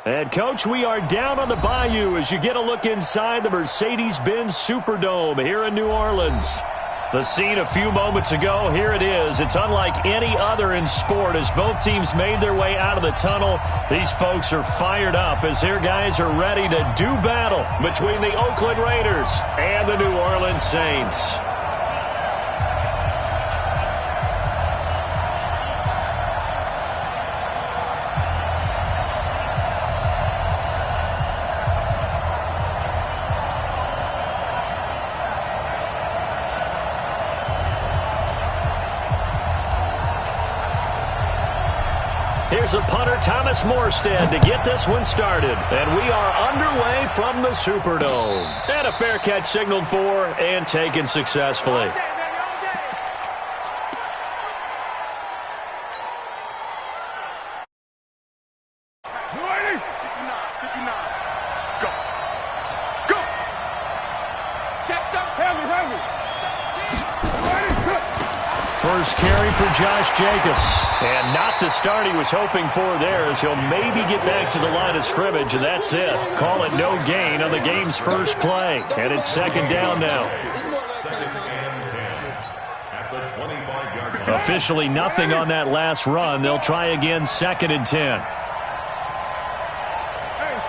And, Coach, we are down on the bayou as you get a look inside the Mercedes-Benz Superdome here in New Orleans. The scene a few moments ago, here it is. It's unlike any other in sport as both teams made their way out of the tunnel. These folks are fired up as their guys are ready to do battle between the Oakland Raiders and the New Orleans Saints. Here's a punter, Thomas Morstead, to get this one started. And we are underway from the Superdome. And a fair catch signaled for and taken successfully. First carry for Josh Jacobs. And not the start he was hoping for there as he'll maybe get back to the line of scrimmage, and that's it. Call it no gain on the game's first play. And it's second down now. Officially nothing on that last run. They'll try again, 2nd and 10. Hey,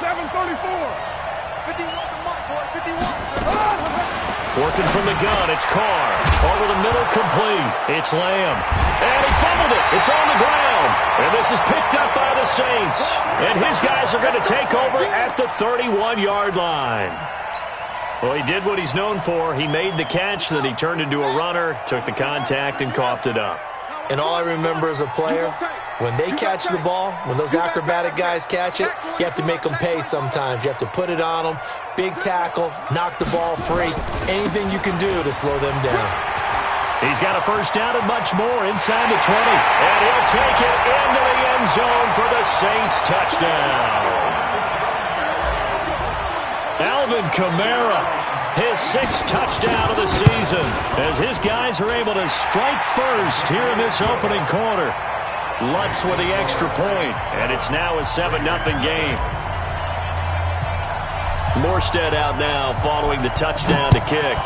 734. 51 to Mike, boy, 51. Working from the gun, it's Carr. Over the middle, complete. It's Lamb. And he fumbled it. It's on the ground. And this is picked up by the Saints. And his guys are going to take over at the 31-yard line. Well, he did what he's known for. He made the catch, then he turned into a runner, took the contact, and coughed it up. And all I remember as a player, when they catch the ball, when those acrobatic guys catch it, you have to make them pay sometimes. You have to put it on them, big tackle, knock the ball free, anything you can do to slow them down. He's got a first down and much more inside the 20. And he'll take it into the end zone for the Saints touchdown. Alvin Kamara, his 6th touchdown of the season, as his guys are able to strike first here in this opening quarter. Lutz with the extra point, and it's now a 7-0 game. Morstead out now following the touchdown to kick.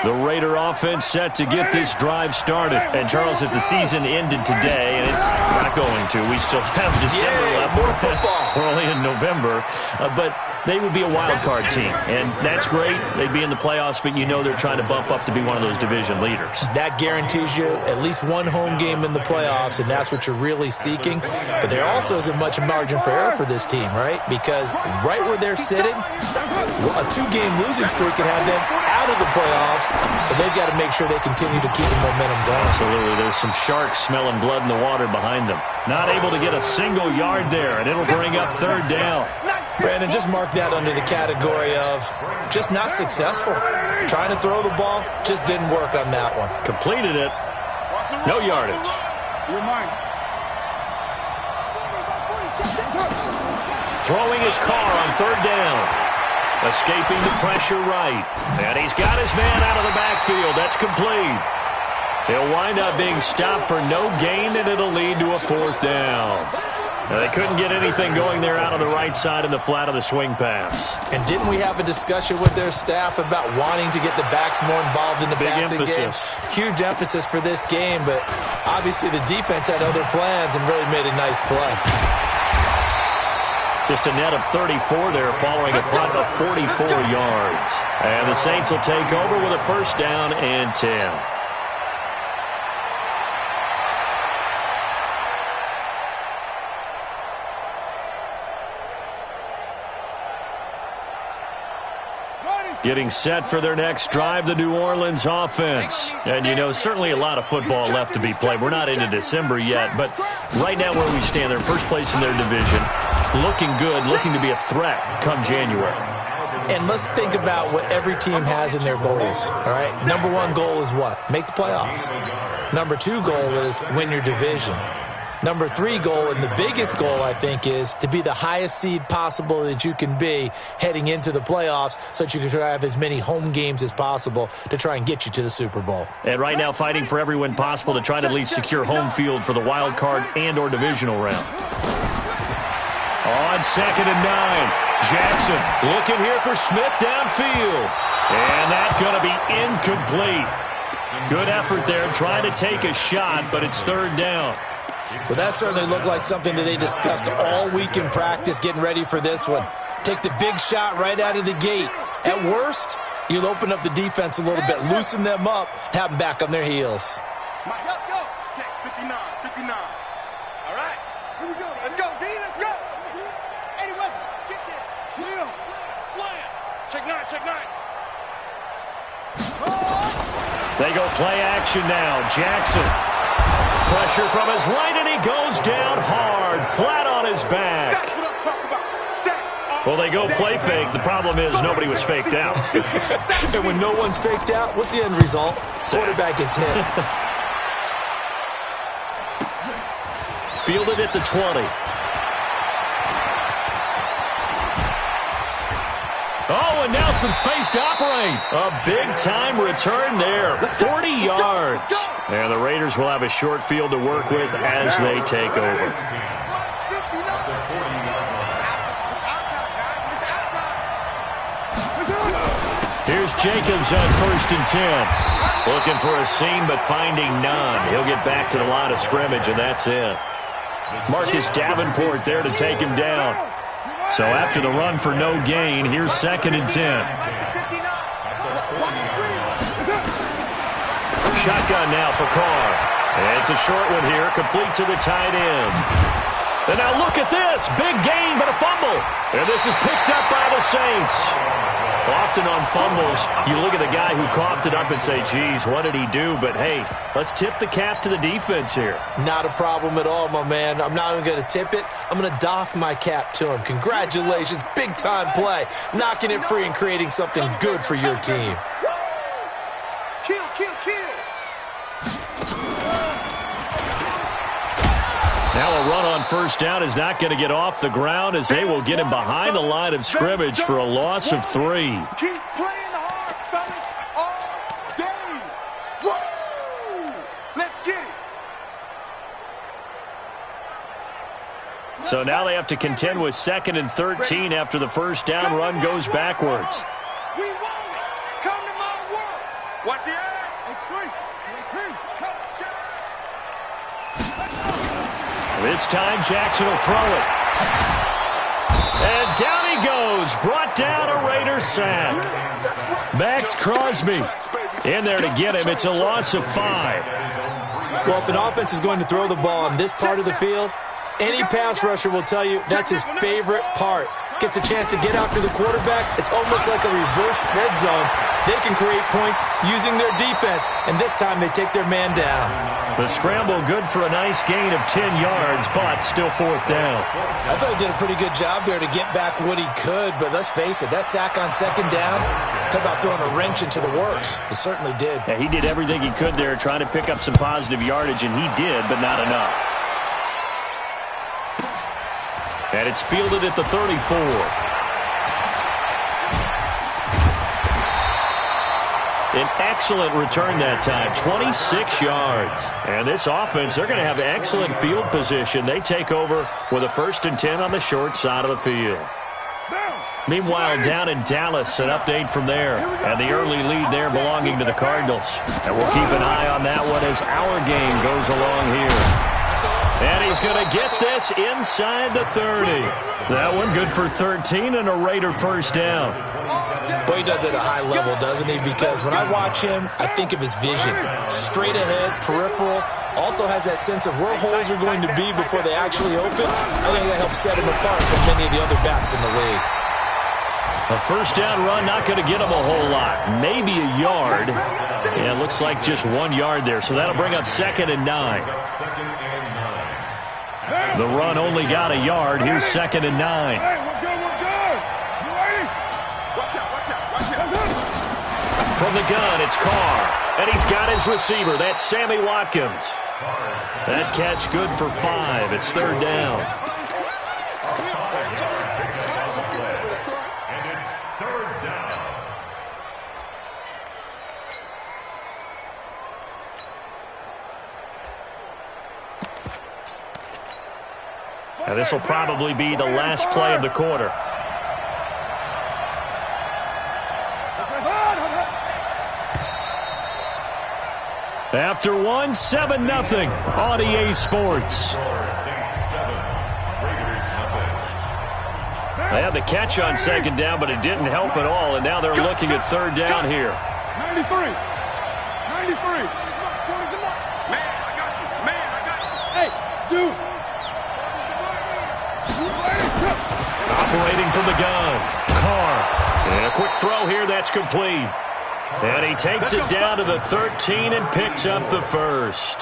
The Raider offense set to get this drive started. And, Charles, if the season ended today, and it's not going to, we still have December left. More football. We're only in November. But they would be a wild card team. And that's great. They'd be in the playoffs, but you know they're trying to bump up to be one of those division leaders. That guarantees you at least one home game in the playoffs, and that's what you're really seeking. But there also isn't much margin for error for this team, right? Because right where they're sitting, a 2-game losing streak could have them out of the playoffs, so they've got to make sure they continue to keep the momentum going. Absolutely. There's some sharks smelling blood in the water behind them. Not able to get a single yard there, and it'll bring up 3rd down. Brandon, just mark that under the category of just not successful. Trying to throw the ball, just didn't work on that one. Completed it. No yardage. Throwing his car on 3rd down. Escaping the pressure right. And he's got his man out of the backfield. That's complete. He'll wind up being stopped for no gain, and it'll lead to a 4th down. Now, they couldn't get anything going there out on the right side in the flat of the swing pass. And didn't we have a discussion with their staff about wanting to get the backs more involved in the passing game? Huge emphasis for this game, but obviously the defense had other plans and really made a nice play. Just a net of 34 there following a punt of 44 yards. And the Saints will take over with a 1st down and 10. Getting set for their next drive, the New Orleans offense. And, you know, certainly a lot of football left to be played. We're not into December yet, but right now where we stand, they're first place in their division. Looking good, looking to be a threat come January. And let's think about what every team has in their goals, all right? Number one goal is what? Make the playoffs. Number two goal is win your division. Number three goal, and the biggest goal, I think, is to be the highest seed possible that you can be heading into the playoffs so that you can try to have as many home games as possible to try and get you to the Super Bowl. And right now fighting for every win possible to try to at least secure home field for the wild card and or divisional round. On 2nd and 9, Jackson looking here for Smith downfield. And that's going to be incomplete. Good effort there trying to take a shot, but it's 3rd down. Well, that certainly looked like something that they discussed all week in practice getting ready for this one. Take the big shot right out of the gate. At worst, you'll open up the defense a little bit, loosen them up, have them back on their heels. Mike, go. Check, 59, 59. All right, here we go. Let's go, D, let's go. Anyway, get there. Slam. Check 9, check 9. They go play action now. Jackson. Pressure from his right, and he goes down hard, flat on his back. That's what I'm talking about. Sacks. Well, they go play fake. The problem is nobody was faked out. And when no one's faked out, what's the end result? Quarterback gets hit. Fielded at the 20. Oh, and now some space to operate. A big-time return there, 40 yards. And the Raiders will have a short field to work with as they take over. Here's Jacobs on 1st and 10. Looking for a seam, but finding none. He'll get back to the line of scrimmage, and that's it. Marcus Davenport there to take him down. So after the run for no gain, here's 2nd and 10. Shotgun now for Carr. And it's a short one here, complete to the tight end. And now look at this. Big gain, but a fumble. And this is picked up by the Saints. Often on fumbles, you look at the guy who coughed it up and say, geez, what did he do? But, hey, let's tip the cap to the defense here. Not a problem at all, my man. I'm not even going to tip it. I'm going to doff my cap to him. Congratulations. Big-time play. Knocking it free and creating something good for your team. Kill. Now a run on 1st down is not going to get off the ground as they will get him behind the line of scrimmage for a loss of 3. Keep playing hard, fellas, all day. Woo! Let's get it. So now they have to contend with 2nd and 13 after the 1st down run goes backwards. We want it. Come to my world. Watch the edge. Extreme. This time Jackson will throw it. And down he goes. Brought down a Raider sack. Max Crosby in there to get him. It's a loss of 5. Well, if an offense is going to throw the ball on this part of the field, any pass rusher will tell you that's his favorite part. Gets a chance to get after the quarterback. It's almost like a reverse red zone. They can create points using their defense, and this time they take their man down. The scramble good for a nice gain of 10 yards, but still 4th down. I thought he did a pretty good job there to get back what he could, but let's face it, that sack on 2nd down, talk about throwing a wrench into the works. He certainly did. Yeah, he did everything he could there, trying to pick up some positive yardage, and he did, but not enough. And it's fielded at the 34. An excellent return that time, 26 yards. And this offense, they're going to have excellent field position. They take over with a 1st and 10 on the short side of the field. Meanwhile, down in Dallas, an update from there. And the early lead there belonging to the Cardinals. And we'll keep an eye on that one as our game goes along here. And he's going to get this inside the 30. That one good for 13 and a Raider 1st down. Boy, he does it at a high level, doesn't he? Because when I watch him, I think of his vision. Straight ahead, peripheral. Also has that sense of where holes are going to be before they actually open. I think that helps set him apart from many of the other backs in the league. A 1st down run, not going to get him a whole lot. Maybe a yard. Yeah, it looks like just 1 yard there. So that'll bring up 2nd and 9. The run only got a yard. Here's 2nd and 9. Hey, we're good. You ready? Watch out. from the gun, it's Carr. And he's got his receiver. That's Sammy Watkins. That catch good for 5. It's third down. And it's third down. And this will probably be the last play of the quarter. After one, 7-0 on EA Sports. They had the catch on second down, but it didn't help at all, and now they're looking at third down here. 93. 93. Man, I got you. Man, I got you. Hey, shoot. Operating from the gun, Carr. And a quick throw here, that's complete. And he takes it down to the 13 and picks up the first.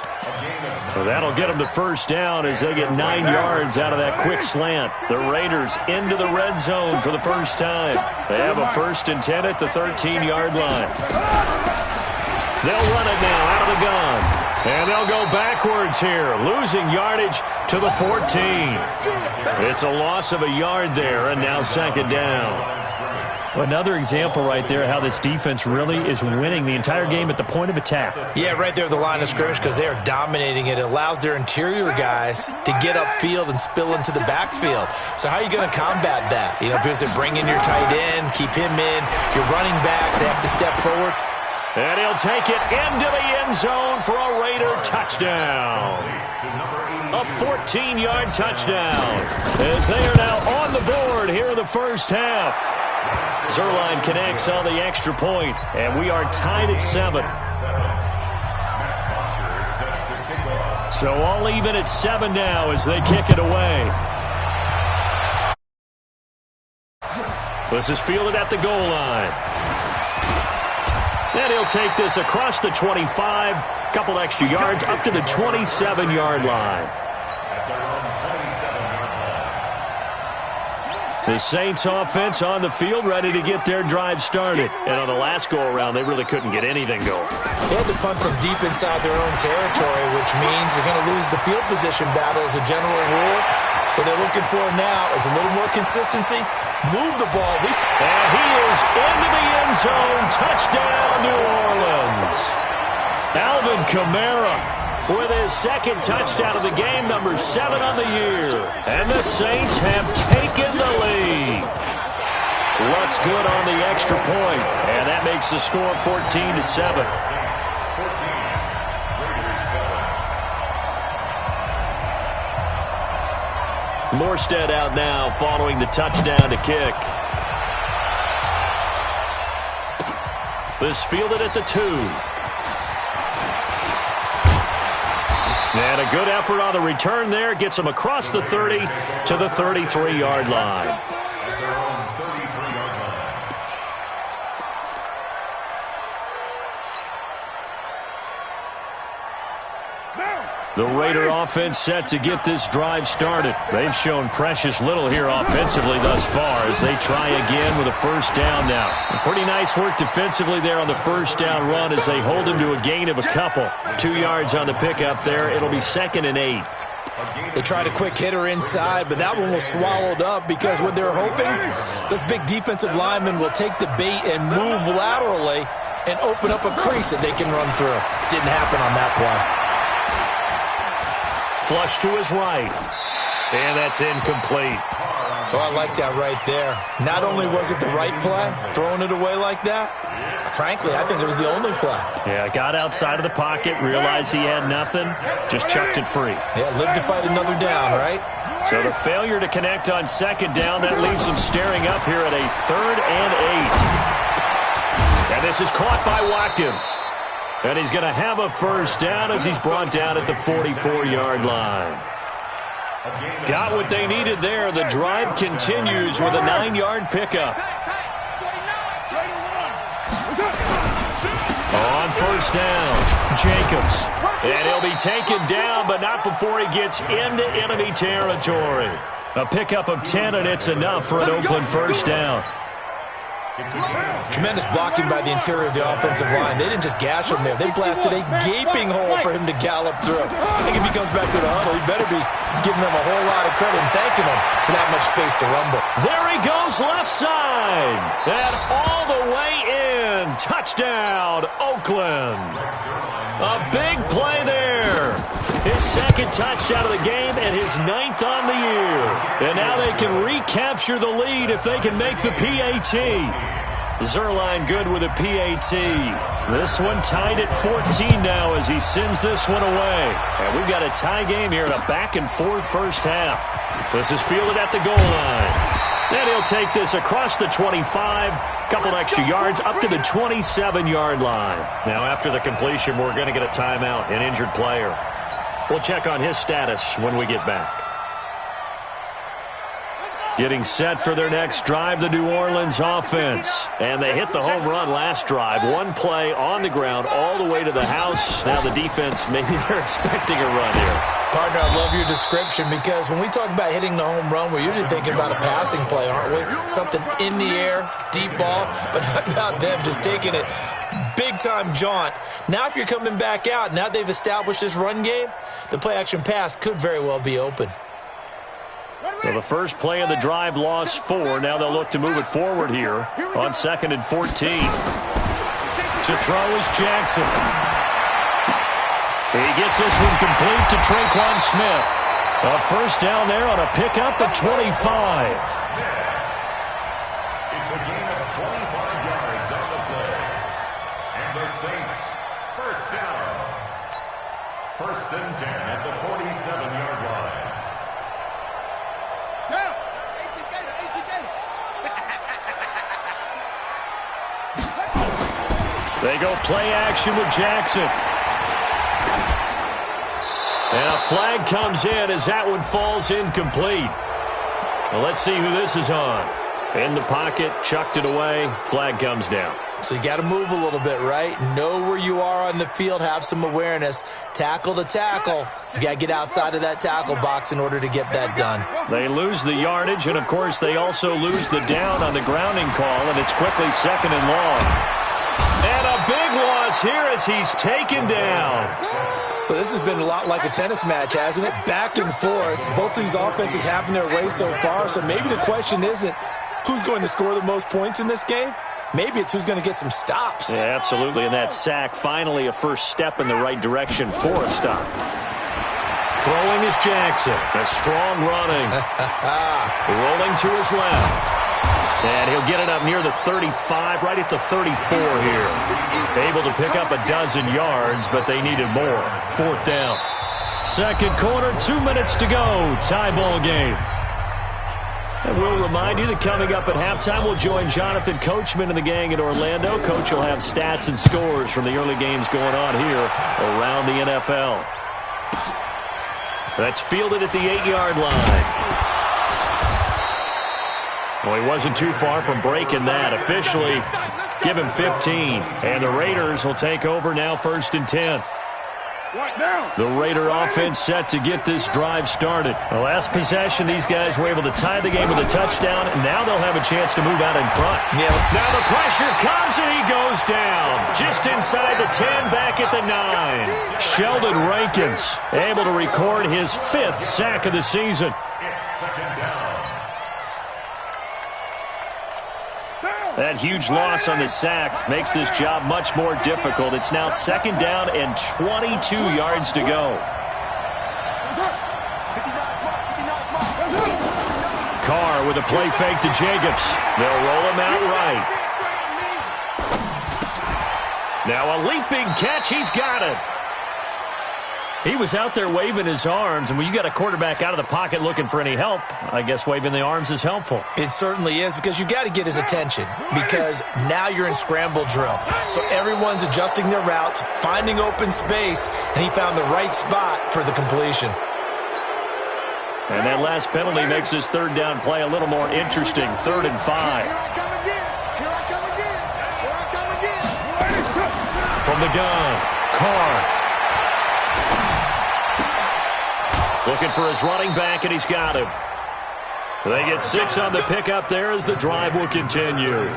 So that'll get them the first down as they get 9 yards out of that quick slant. The Raiders into the red zone for the first time. They have a 1st and 10 at the 13-yard line. They'll run it now out of the gun. And they'll go backwards here, losing yardage to the 14. It's a loss of a yard there, and now second down. Another example right there how this defense really is winning the entire game at the point of attack. Yeah, right there at the line of scrimmage because they are dominating it. It allows their interior guys to get upfield and spill into the backfield. So how are you going to combat that? You know, because they bring in your tight end, keep him in. Your running backs, they have to step forward. And he'll take it into the end zone for a Raider touchdown. A 14-yard touchdown as they are now on the board here in the first half. Zerline connects on the extra point, and we are tied at 7. So all even at 7 now as they kick it away. This is fielded at the goal line. And he'll take this across the 25, couple extra yards, up to the 27-yard line. The Saints offense on the field ready to get their drive started. And on the last go-around, they really couldn't get anything going. They had to punt from deep inside their own territory, which means they're going to lose the field position battle as a general rule. What they're looking for now is a little more consistency. Move the ball at least. And he is into the end zone. Touchdown, New Orleans. Alvin Kamara with his second touchdown of the game, number 7 on the year. And the Saints have taken the lead. Looks good on the extra point, and that makes the score 14-7. Morstead out now following the touchdown to kick. This fielded at the 2. And a good effort on the return there. Gets him across the 30 to the 33-yard line. The Raider offense set to get this drive started. They've shown precious little here offensively thus far as they try again with a first down now. Pretty nice work defensively there on the first down run as they hold him to a gain of a couple. 2 yards on the pickup there. It'll be 2nd and 8. They tried a quick hitter inside, but that one was swallowed up because what they're hoping, this big defensive lineman will take the bait and move laterally and open up a crease that they can run through. Didn't happen on that play. Flush to his right. And that's incomplete. Oh, I like that right there. Not only was it the right play, throwing it away like that, frankly, I think it was the only play. Yeah, got outside of the pocket, realized he had nothing, just chucked it free. Yeah, live to fight another down, right? So the failure to connect on second down, that leaves them staring up here at a 3rd and 8. And this is caught by Watkins. And he's going to have a first down as he's brought down at the 44-yard line. Got what they needed there. The drive continues with a 9-yard pickup. On first down, Jacobs. And he'll be taken down, but not before he gets into enemy territory. A pickup of 10, and it's enough for an Oakland first down. Tremendous blocking by the interior of the offensive line. They didn't just gash him there. They blasted a gaping hole for him to gallop through. I think if he comes back to the huddle, he better be giving them a whole lot of credit and thanking them for that much space to rumble. There he goes, left side. And all the way in. Touchdown, Oakland. A big play there. His second touchdown of the game and his 9th on the year. And now they can recapture the lead if they can make the PAT. Zerline good with a PAT. This one tied at 14 now as he sends this one away. And we've got a tie game here in a back-and-forth first half. This is fielded at the goal line. And he'll take this across the 25, couple extra yards up to the 27-yard line. Now after the completion, we're going to get a timeout, an injured player. We'll check on his status when we get back. Getting set for their next drive, the New Orleans offense. And they hit the home run last drive. One play on the ground all the way to the house. Now the defense, maybe they're expecting a run here. Partner, I love your description because when we talk about hitting the home run, we're usually thinking about a passing play, aren't we? Something in the air, deep ball. But how about them just taking it big-time jaunt? Now if you're coming back out, now they've established this run game, the play-action pass could very well be open. So the first play of the drive lost 4. Now they'll look to move it forward here on 2nd and 14. To throw is Jackson. He gets this one complete to Traquan Smith. A first down there on a pickup at 25. It's a gain of 25 yards on the play. And the Saints, first down. 1st and 10 at the 47-yard line. They go play action with Jackson. And a flag comes in as that one falls incomplete. Well, let's see who this is on. In the pocket, chucked it away, flag comes down. So you got to move a little bit, right? Know where you are on the field, have some awareness. Tackle to tackle. You got to get outside of that tackle box in order to get that done. They lose the yardage, and of course they also lose the down on the grounding call, and it's quickly 2nd and long. And a big loss here as he's taken down. So this has been a lot like a tennis match, hasn't it? Back and forth. Both of these offenses having their way so far, so maybe the question isn't who's going to score the most points in this game. Maybe it's who's going to get some stops. Yeah, absolutely. And that sack, finally a first step in the right direction for a stop. Throwing is Jackson. A strong running. Rolling to his left. And he'll get it up near the 35, right at the 34 here. Able to pick up a dozen yards, but they needed more. 4th down. Second quarter, 2 minutes to go. Tie ball game. And we'll remind you that coming up at halftime, we'll join Jonathan Coachman and the gang in Orlando. Coach will have stats and scores from the early games going on here around the NFL. That's fielded at the 8-yard line. Well, he wasn't too far from breaking that. Officially, give him 15. And the Raiders will take over now 1st and 10. The Raider offense set to get this drive started. The last possession, these guys were able to tie the game with a touchdown, and now they'll have a chance to move out in front. Yeah. Now the pressure comes, and he goes down. Just inside the 10, back at the 9. Sheldon Rankins able to record his 5th sack of the season. It's 2nd down. That huge loss on the sack makes this job much more difficult. It's now 2nd down and 22 yards to go. Carr with a play fake to Jacobs. They'll roll him out right. Now a leaping catch. He's got it. He was out there waving his arms, and when you got a quarterback out of the pocket looking for any help, I guess waving the arms is helpful. It certainly is, because you got to get his attention, because now you're in scramble drill. So everyone's adjusting their routes, finding open space, and he found the right spot for the completion. And that last penalty makes this 3rd down play a little more interesting. 3rd and 5. Here I come again. Here I come again. Here I come again. From the gun, Carr. Looking for his running back, and he's got him. They get 6 on the pickup there as the drive will continue.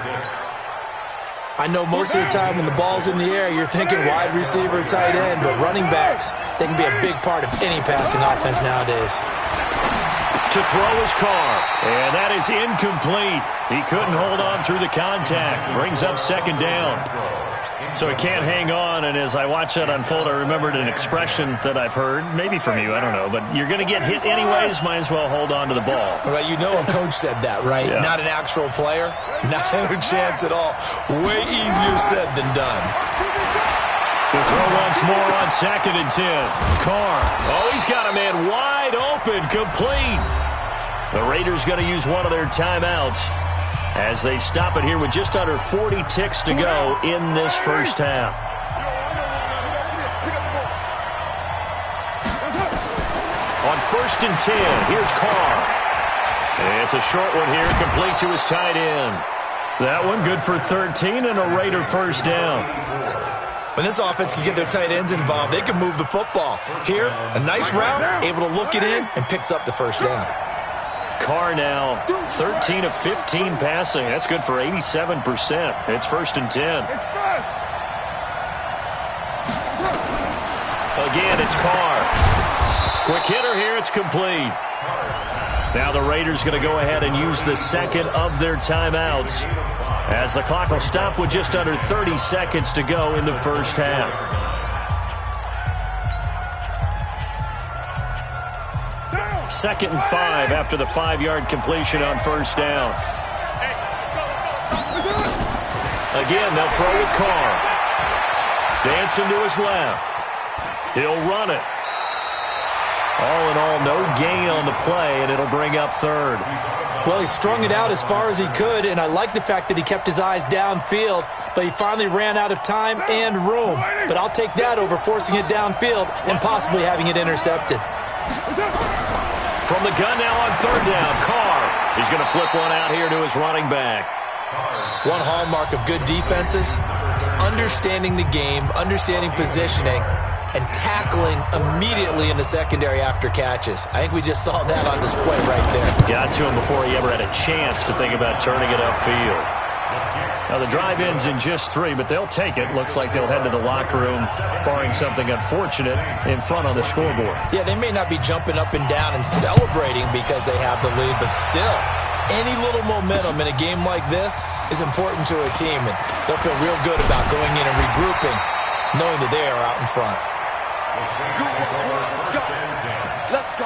I know most of the time when the ball's in the air, you're thinking wide receiver, tight end, but running backs, they can be a big part of any passing offense nowadays. To throw his Carr, and that is incomplete. He couldn't hold on through the contact. Brings up second down. So he can't hang on, and as I watch that unfold, I remembered an expression that I've heard, maybe from you, I don't know, but you're going to get hit anyways, might as well hold on to the ball. Right, you know a coach said that, right? Yeah. Not an actual player. Not a chance at all. Way easier said than done. To throw once more on 2nd and 10. Carr. Oh, he's got a man wide open, complete. The Raiders going to use one of their timeouts as they stop it here with just under 40 ticks to go in this first half. On 1st and 10, here's Carr. It's a short one here, complete to his tight end. That one good for 13 and a Raider first down. When this offense can get their tight ends involved, they can move the football. Here, a nice route, able to look it in, and picks up the first down. Carr now 13 of 15 passing. That's good for 87%. It's 1st and 10. Again, it's Carr. Quick hitter here. It's complete. Now the Raiders going to go ahead and use the second of their timeouts as the clock will stop with just under 30 seconds to go in the first half. Second and 5 after the 5-yard completion on first down. Again, they'll throw with Carr. Dancing to his left. He'll run it. All in all, no gain on the play, and it'll bring up 3rd. Well, he strung it out as far as he could, and I like the fact that he kept his eyes downfield, but he finally ran out of time and room. But I'll take that over forcing it downfield and possibly having it intercepted. From the gun now on 3rd down, Carr. He's going to flip one out here to his running back. One hallmark of good defenses is understanding the game, understanding positioning, and tackling immediately in the secondary after catches. I think we just saw that on display right there. Got to him before he ever had a chance to think about turning it upfield. Now the drive ends in just 3, but they'll take it. Looks like they'll head to the locker room, barring something unfortunate in front on the scoreboard. Yeah, they may not be jumping up and down and celebrating because they have the lead, but still, any little momentum in a game like this is important to a team, and they'll feel real good about going in and regrouping, knowing that they are out in front. Let's go.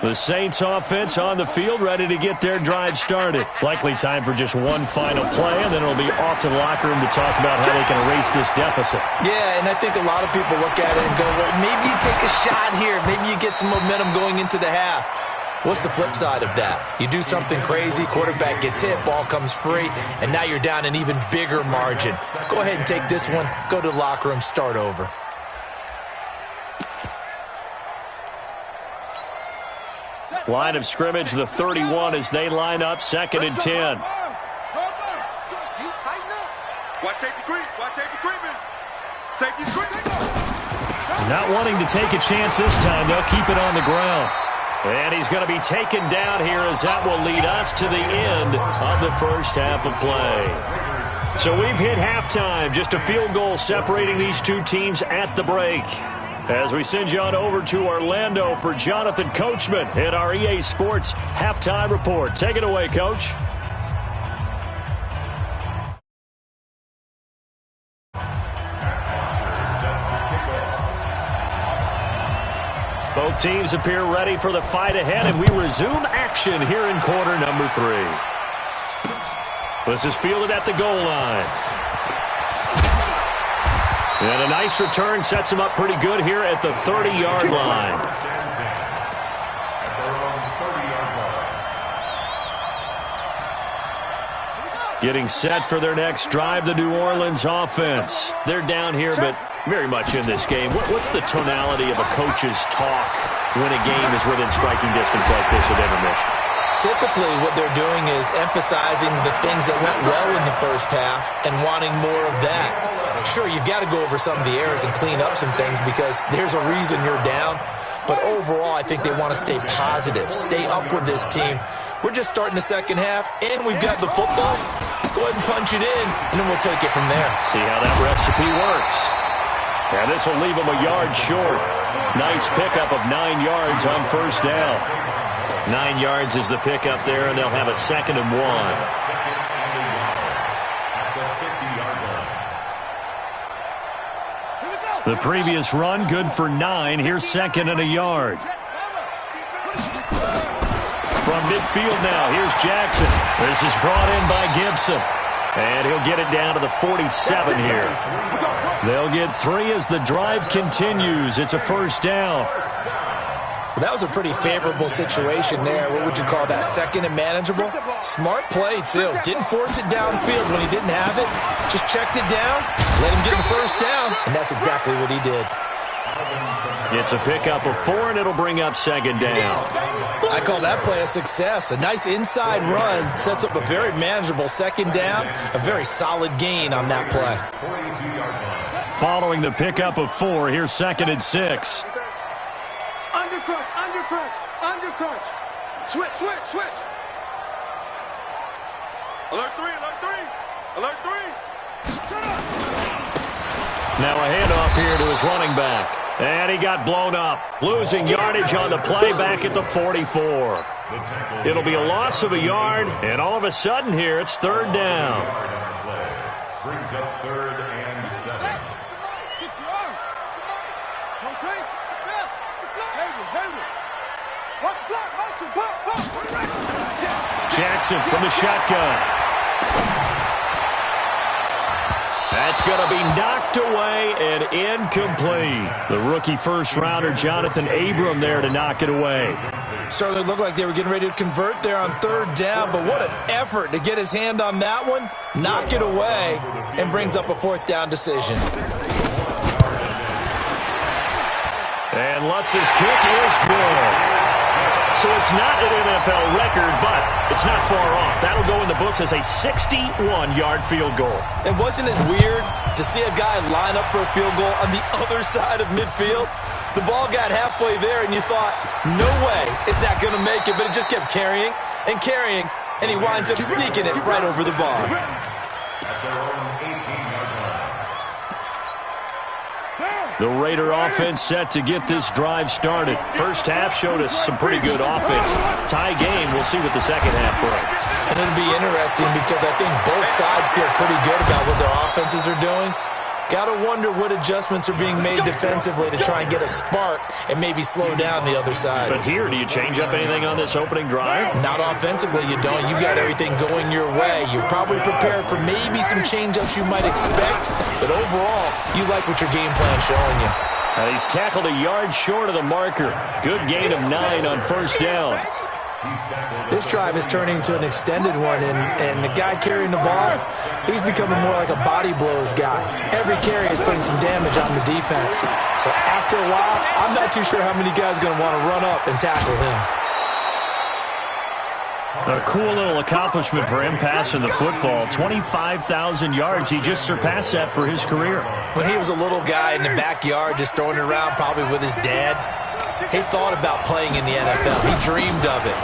The Saints offense on the field, ready to get their drive started. Likely time for just one final play, and then it'll be off to the locker room to talk about how they can erase this deficit. Yeah, and I think a lot of people look at it and go, well, maybe you take a shot here. Maybe you get some momentum going into the half. What's the flip side of that? You do something crazy, quarterback gets hit, ball comes free, and now you're down an even bigger margin. Go ahead and take this one, go to the locker room, start over. Line of scrimmage, the 31 as they line up, 2nd and 10. Watch safety creep. Watch safety creeping. Safety's creeping. Not wanting to take a chance this time. They'll keep it on the ground. And he's going to be taken down here as that will lead us to the end of the first half of play. So we've hit halftime. Just a field goal separating these two teams at the break. As we send you on over to Orlando for Jonathan Coachman in our EA Sports Halftime Report. Take it away, Coach. Both teams appear ready for the fight ahead, and we resume action here in quarter number 3. This is fielded at the goal line. And a nice return sets him up pretty good here at the 30-yard line. Getting set for their next drive, the New Orleans offense. They're down here, but very much in this game. What's the tonality of a coach's talk when a game is within striking distance like this at intermission? Typically, what they're doing is emphasizing the things that went well in the first half and wanting more of that. Sure, you've got to go over some of the errors and clean up some things because there's a reason you're down. But overall, I think they want to stay positive, stay up with this team. We're just starting the second half, and we've got the football. Let's go ahead and punch it in, and then we'll take it from there. See how that recipe works. And this will leave them a yard short. Nice pickup of 9 yards on first down. 9 yards is the pickup there, and they'll have a 2nd and 1. The previous run, good for 9. Here's 2nd and a yard. From midfield now, here's Jackson. This is brought in by Gibson. And he'll get it down to the 47 here. They'll get 3 as the drive continues. It's a first down. Well, that was a pretty favorable situation there. What would you call that? 2nd and manageable? Smart play, too. Didn't force it downfield when he didn't have it. Just checked it down, let him get the first down, and that's exactly what he did. It's a pickup of 4, and it'll bring up 2nd down. I call that play a success. A nice inside run sets up a very manageable 2nd down, a very solid gain on that play. Following the pickup of 4, here's 2nd and 6. Undercrunch, undercrunch, undercrunch. Switch. Alert 3, alert 3, alert 3. Shut up. Now a handoff here to his running back. And he got blown up. Losing yardage on the play back at the 44. It'll be a loss of a yard, and all of a sudden here it's 3rd down. Brings up 3rd and 7. 6 yards. Don't take. Jackson from the shotgun. That's going to be knocked away and incomplete. The rookie first-rounder, Jonathan Abram, there to knock it away. Certainly looked like they were getting ready to convert there on 3rd down, but what an effort to get his hand on that one, knock it away, and brings up a 4th down decision. And Lutz's kick is good. So it's not an NFL record, but it's not far off. That'll go in the books as a 61-yard field goal. And wasn't it weird to see a guy line up for a field goal on the other side of midfield? The ball got halfway there, and you thought, no way is that going to make it, but it just kept carrying, and he winds up sneaking it right over the bar. At their own 18-yard line. The Raider offense set to get this drive started. First half showed us some pretty good offense. Tie game, we'll see what the second half brings. And it'll be interesting because I think both sides feel pretty good about what their offenses are doing. Got to wonder what adjustments are being made defensively to try and get a spark and maybe slow down the other side. But here, do you change up anything on this opening drive? Not offensively, you don't. You got everything going your way. You've probably prepared for maybe some change-ups you might expect, but overall, you like what your game plan's showing you. He's tackled a yard short of the marker. Good gain of 9 on first down. This drive is turning into an extended one, and the guy carrying the ball, he's becoming more like a body blows guy. Every carry is putting some damage on the defense. So after a while, I'm not too sure how many guys are going to want to run up and tackle him. A cool little accomplishment for him passing the football. 25,000 yards. He just surpassed that for his career. When he was a little guy in the backyard just throwing it around probably with his dad, he thought about playing in the NFL. He dreamed of it.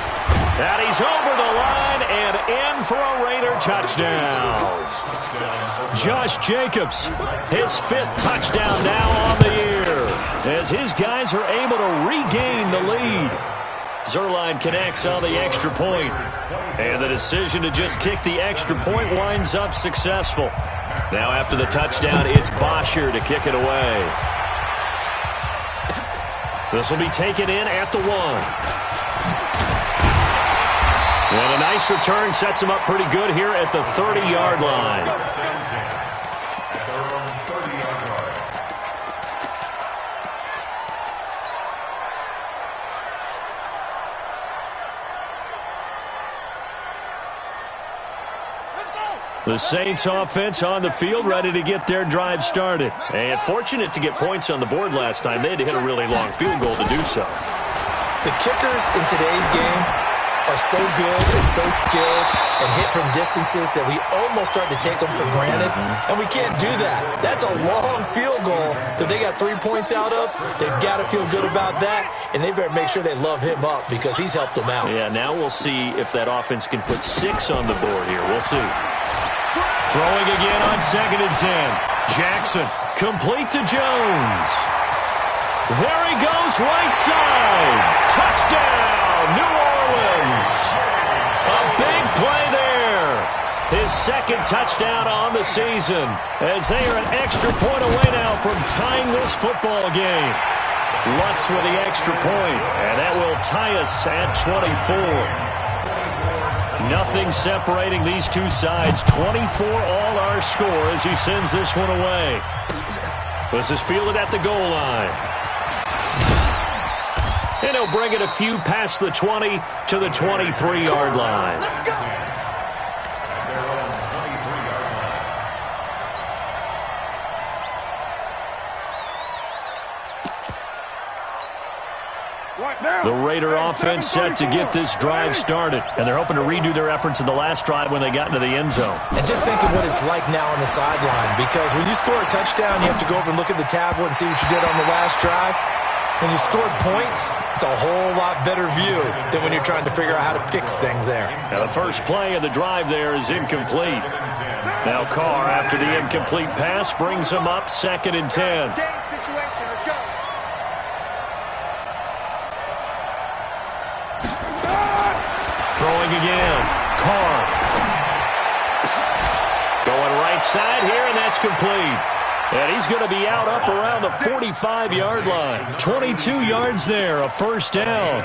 And he's over the line and in for a Raider touchdown. Josh Jacobs, his 5th touchdown now on the year, as his guys are able to regain the lead. Zerline connects on the extra point, and the decision to just kick the extra point winds up successful. Now after the touchdown, it's Bosher to kick it away. This will be taken in at the 1. And a nice return sets him up pretty good here at the 30-yard line. The Saints offense on the field, ready to get their drive started. And fortunate to get points on the board last time. They had to hit a really long field goal to do so. The kickers in today's game, are so good and so skilled and hit from distances that we almost start to take them for granted, and we can't do that. That's a long field goal that they got 3 points out of. They've got to feel good about that, and they better make sure they love him up because he's helped them out. Yeah, now we'll see if that offense can put 6 on the board here. We'll see. Throwing again on 2nd and 10. Jackson, complete to Jones. There he goes, right side. Touchdown, New Orleans. A big play there. His 2nd touchdown on the season as they are an extra point away now from tying this football game. Lutz with the extra point, and that will tie us at 24. Nothing separating these two sides. 24 all our score as he sends this one away. This is fielded at the goal line. And he'll bring it a few past the 20 to the 23-yard line. Let's go. The Raider offense set to get this drive started, and they're hoping to redo their efforts in the last drive when they got into the end zone. And just think of what it's like now on the sideline, because when you score a touchdown, you have to go over and look at the tablet and see what you did on the last drive. When you scored points, it's a whole lot better view than when you're trying to figure out how to fix things there. Now the first play of the drive there is incomplete. Now Carr, after the incomplete pass, brings him up 2nd and 10. Game situation. Let's go. Throwing again. Carr. Going right side here, and that's complete. And he's going to be out up around the 45-yard line. 22 yards there, a first down.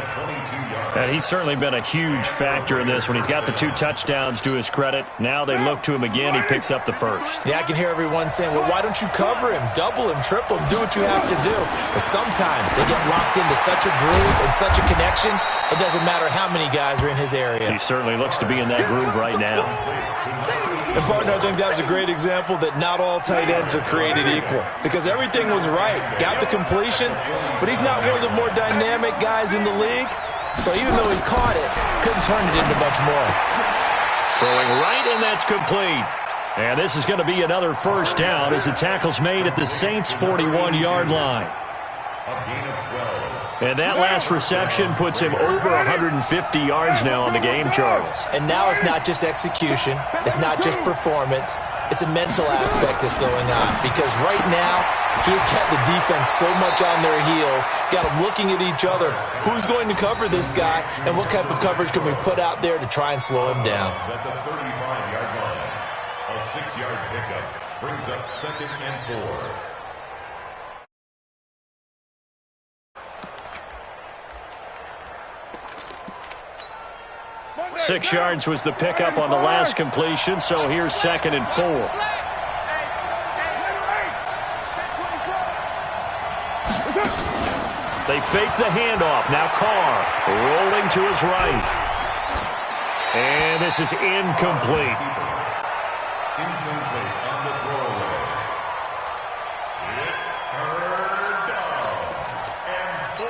And he's certainly been a huge factor in this when he's got the 2 touchdowns to his credit. Now they look to him again. He picks up the first. Yeah, I can hear everyone saying, well, why don't you cover him, double him, triple him, do what you have to do. But sometimes they get locked into such a groove and such a connection, it doesn't matter how many guys are in his area. He certainly looks to be in that groove right now. And, partner, I think that's a great example that not all tight ends are created equal, because everything was right. Got the completion, but he's not one of the more dynamic guys in the league. So even though he caught it, couldn't turn it into much more. Throwing right, and that's complete. And this is going to be another first down as the tackle's made at the Saints' 41-yard line. A gain of 12. And that last reception puts him over 150 yards now on the game, Charles. And now it's not just execution. It's not just performance. It's a mental aspect that's going on, because right now he's got the defense so much on their heels, got them looking at each other. Who's going to cover this guy, and what type of coverage can we put out there to try and slow him down? At the 35-yard line, a 6-yard pickup brings up 2nd and 4. 6 yards was the pickup on the last completion, so here's 2nd and 4. They fake the handoff. Now Carr rolling to his right. And this is incomplete. Incomplete on the throwaway. It's 3rd down and 4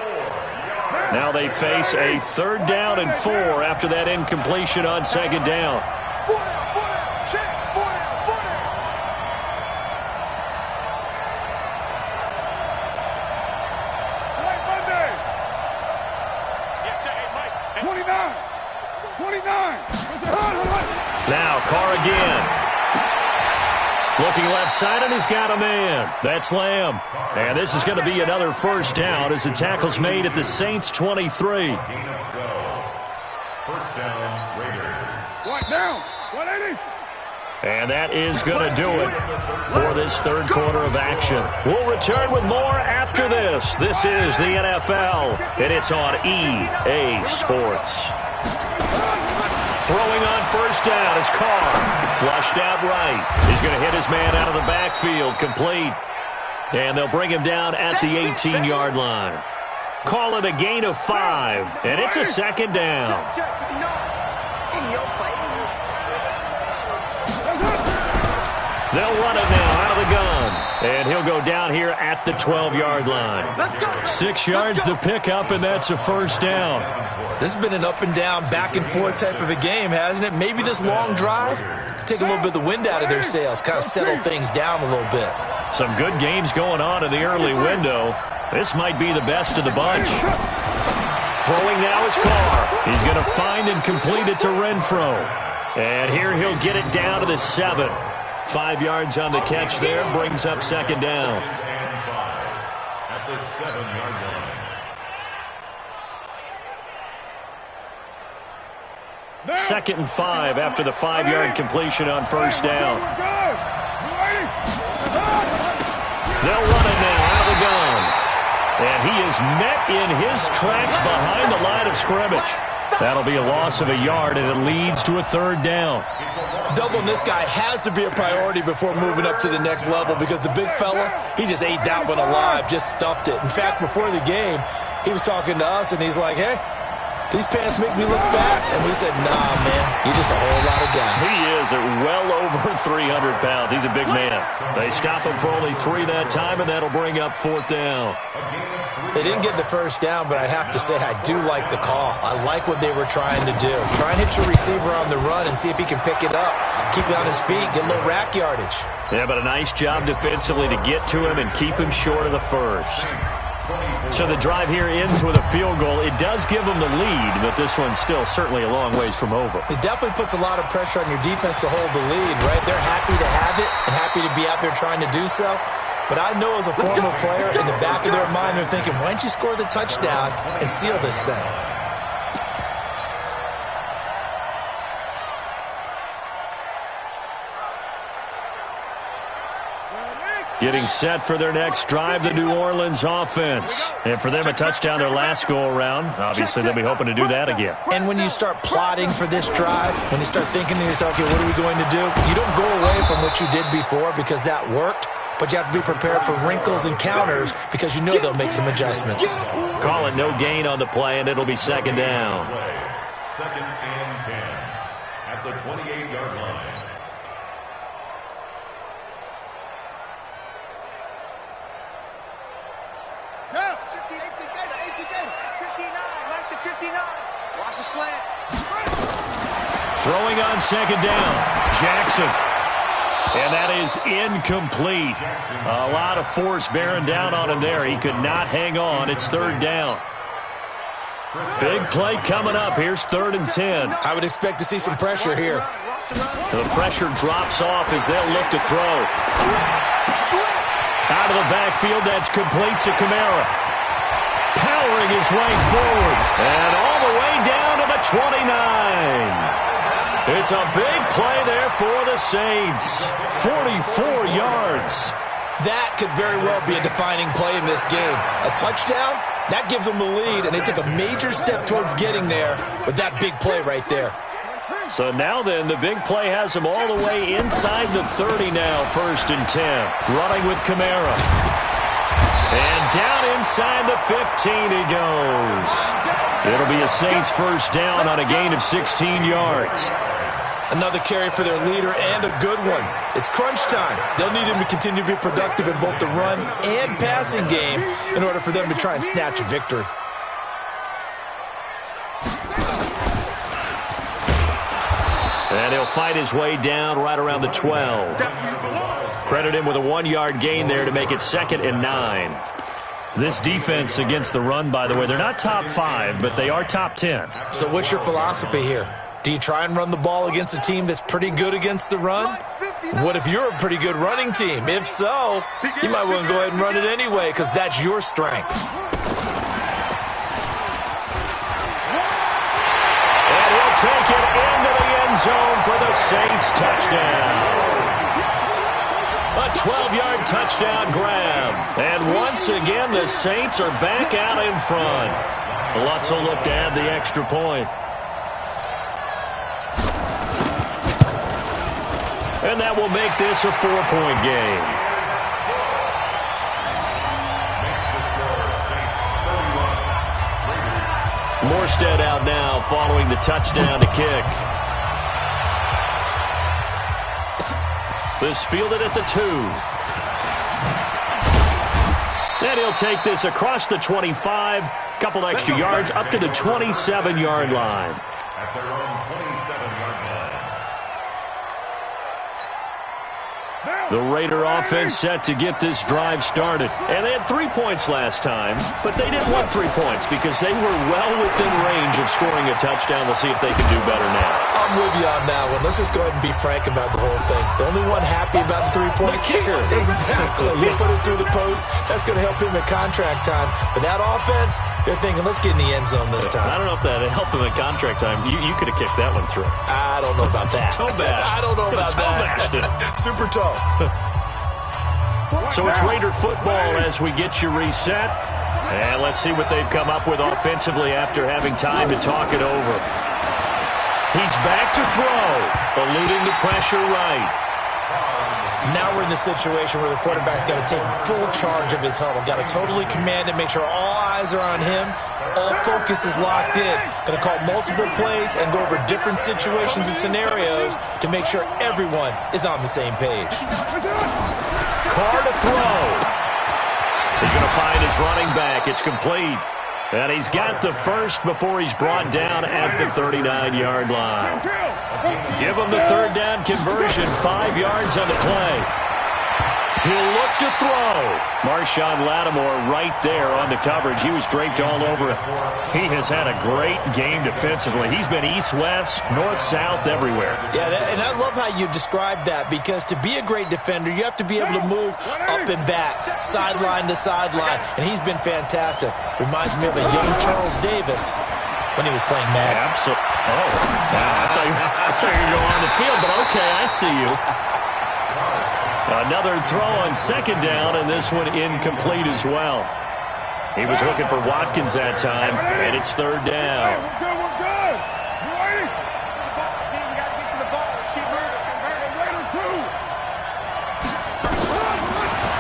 yards. Now they face a 3rd down and 4 after that incompletion on 2nd down. 4 down, check, 4 down, 4 down. Mike Monday. Yeah, check, hey, Mike. 29. 29. Now Carr again. Looking left side, and he's got a man. That's Lamb. And this is going to be another first down as the tackle's made at the Saints' 23. Gain of 12. First down, Raiders. One down, 180. And that is going to do it for this 3rd quarter of action. We'll return with more after this. This is the NFL, and it's on EA Sports. Throwing on first down is Carr. Flushed out right. He's going to hit his man out of the backfield. Complete. And they'll bring him down at the 18-yard line. Call it a gain of 5. And it's a 2nd down. In your face. They'll run it now out of the gun. And he'll go down here at the 12-yard line. 6 yards the pickup, and that's a first down. This has been an up-and-down, back-and-forth type of a game, hasn't it? Maybe this long drive could take a little bit of the wind out of their sails, kind of settle things down a little bit. Some good games going on in the early window. This might be the best of the bunch. Throwing now is Carr. He's going to find and complete it to Renfro. And here he'll get it down to the 7. 5 yards on the catch there, brings up second down. At the 7-yard line. Second and 5 after the 5-yard completion on first down. They'll run it now out of the gun. And he is met in his tracks behind the line of scrimmage. That'll be a loss of a yard, and it leads to a third down. Doubling this guy has to be a priority before moving up to the next level because the big fella, he just ate that one alive, just stuffed it. In fact, before the game, he was talking to us, and he's like, hey, these pants make me look fat. And we said, nah, man, you're just a whole lot of guy. He is at well over 300 pounds. He's a big man. They stop him for only 3 that time, and that'll bring up fourth down. They didn't get the first down, but I have to say I do like the call. I like what they were trying to do. Try and hit your receiver on the run and see if he can pick it up. Keep it on his feet, get a little rack yardage. Yeah, but a nice job defensively to get to him and keep him short of the first. So the drive here ends with a field goal. It does give them the lead, but this one's still certainly a long ways from over. It definitely puts a lot of pressure on your defense to hold the lead, right? They're happy to have it and happy to be out there trying to do so. But I know as a former player, in the back of their mind, they're thinking, why don't you score the touchdown and seal this thing? Getting set for their next drive, the New Orleans offense. And for them, a touchdown their last go-around. Obviously, they'll be hoping to do that again. And when you start plotting for this drive, when you start thinking to yourself, okay, what are we going to do? You don't go away from what you did before because that worked. But you have to be prepared for wrinkles and counters because you know they'll make some adjustments. Call it no gain on the play, and it'll be second down. Second and 10 at the 28-yard line. Down. 59, like the 59. Watch the slant. Throwing on second down, Jackson. And that is incomplete. A lot of force bearing down on him there. He could not hang on. It's third down. Big play coming up. Here's 3rd and 10. I would expect to see some pressure here. The pressure drops off as they'll look to throw. Out of the backfield, that's complete to Kamara. Powering his way forward. And all the way down to the 29. It's a big play there for the Saints. 44 yards. That could very well be a defining play in this game. A touchdown, that gives them the lead, and they took a major step towards getting there with that big play right there. So now then, the big play has them all the way inside the 30 now, 1st and 10. Running with Kamara. And down inside the 15 he goes. It'll be a Saints first down on a gain of 16 yards. Another carry for their leader and a good one. It's crunch time. They'll need him to continue to be productive in both the run and passing game in order for them to try and snatch a victory. And he'll fight his way down right around the 12. Credit him with a 1-yard gain there to make it 2nd and 9. This defense against the run, by the way, they're not top 5, but they are top 10. So what's your philosophy here? Do you try and run the ball against a team that's pretty good against the run? What if you're a pretty good running team? If so, you might want to go ahead and run it anyway because that's your strength. And he'll take it into the end zone for the Saints touchdown. A 12-yard touchdown grab. And once again, the Saints are back out in front. Lutz will look to add the extra point. And that will make this a 4-point game. Morstead out now following the touchdown to kick. This fielded at the 2. And he'll take this across the 25, couple extra yards, up to the 27-yard line. At their own 27-yard line. The Raider offense set to get this drive started. And they had 3 points last time, but they didn't want 3 points because they were well within range of scoring a touchdown. We'll see if they can do better now. I'm with you on that one. Let's just go ahead and be frank about the whole thing. The only one happy about the 3-point kicker. Exactly. He put it through the post. That's going to help him at contract time. But that offense, they're thinking, let's get in the end zone this time. I don't know if that helped him at contract time. You could have kicked that one through. I don't know about that. Toe bash. I don't know about that. Super toe. So it's Raider football as we get you reset. And let's see what they've come up with offensively after having time to talk it over. He's back to throw, eluding the pressure right. Now we're in the situation where the quarterback's got to take full charge of his huddle. Got to totally command it, make sure all eyes are on him. All focus is locked in. Going to call multiple plays and go over different situations and scenarios to make sure everyone is on the same page. Carr to throw. He's going to find his running back. It's complete. And he's got the first before he's brought down at the 39-yard line. Give him the third down conversion. 5 yards on the play. He'll look to throw. Marshawn Lattimore right there on the coverage. He was draped all over it. He has had a great game defensively. He's been east-west, north-south, everywhere. Yeah, and I love how you described that because to be a great defender, you have to be able to move up and back, sideline to sideline, and he's been fantastic. Reminds me of a young Charles Davis when he was playing Madden. Absolutely. Oh, I thought you were going to go on the field, but okay, I see you. Another throw on second down, and this one incomplete as well. He was looking for Watkins that time, and it's third down.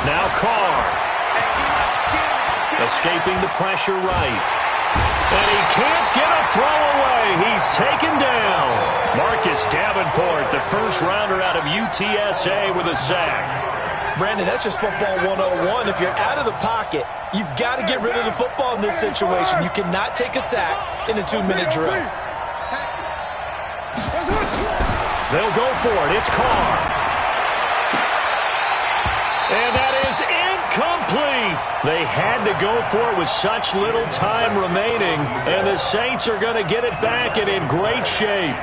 Now Carr. Escaping the pressure right. And he can't get a throw away. He's taken down. Marcus Davenport, the first rounder out of UTSA with a sack. Brandon, that's just football 101. If you're out of the pocket, you've got to get rid of the football in this situation. You cannot take a sack in a 2-minute drill. They'll go for it. It's Carr. And that is incomplete. They had to go for it with such little time remaining, and the Saints are going to get it back and in great shape.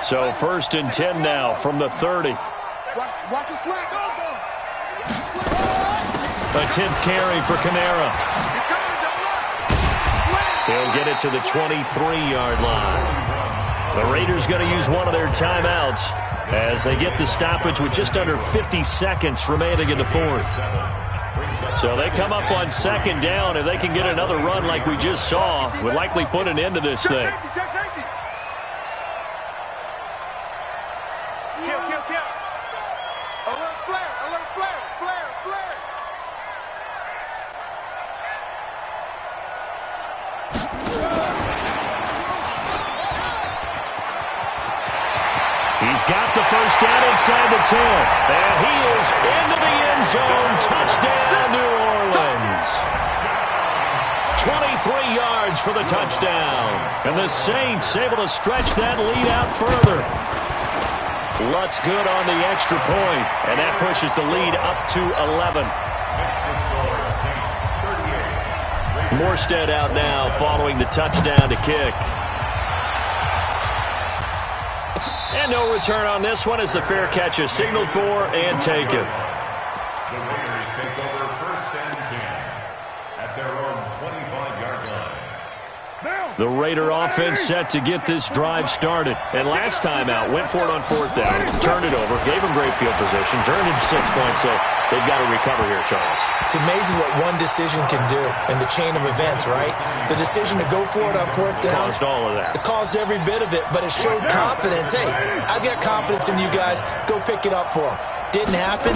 So 1st and 10 now from the 30. Watch it slack. A 10th carry for Kamara. He'll get it to the 23-yard line. The Raiders going to use one of their timeouts as they get the stoppage with just under 50 seconds remaining in the fourth. So they come up on second down. If they can get another run like we just saw, would likely put an end to this thing. Kill. Alert flare. He's got the first down inside the 10. And he is into the end zone. Touchdown, New Orleans. 23 yards for the touchdown. And the Saints able to stretch that lead out further. Lutz good on the extra point. And that pushes the lead up to 11. Morstead out now following the touchdown to kick. And no return on this one as the fair catch is signaled for and taken. The Raiders take over 1st and 10 at their own 25-yard line. The Raider offense set to get this drive started. And last time out, went for it on 4th down, turned it over, gave him great field position, turned it 6 points, so they've got to recover here, Charles. It's amazing what one decision can do in the chain of events, right? The decision to go for it on 4th down. Caused all of that. It caused every bit of it, but it showed confidence. Hey, I've got confidence in you guys. Go pick it up for them. Didn't happen.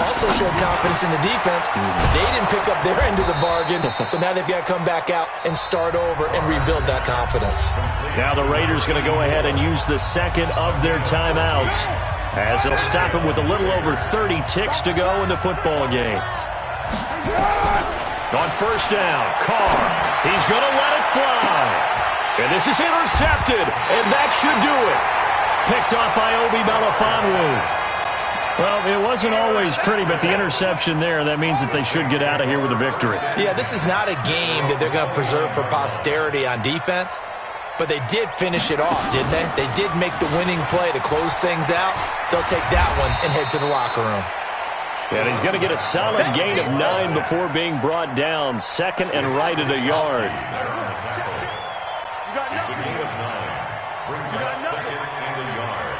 Also showed confidence in the defense. They didn't pick up their end of the bargain, so now they've got to come back out and start over and rebuild that confidence. Now the Raiders going to go ahead and use the second of their timeouts As it'll stop him with a little over 30 ticks to go in the football game. On first down, Carr. He's going to let it fly. And this is intercepted, and that should do it. Picked off by Obi Melifonwu. Well, it wasn't always pretty, but the interception there, that means that they should get out of here with a victory. Yeah, this is not a game that they're going to preserve for posterity on defense, but they did finish it off, didn't they? They did make the winning play to close things out. They'll take that one and head to the locker room. And he's going to get a solid gain of 9 before being brought down. Second and right at a yard. It's a gain of 9. Brings up second and a yard.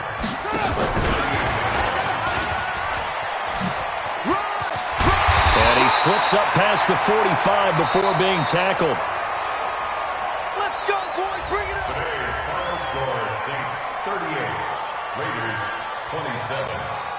And he slips up past the 45 before being tackled. Let's go, boys. Bring it up. Today's final score, Saints 38, Raiders 27.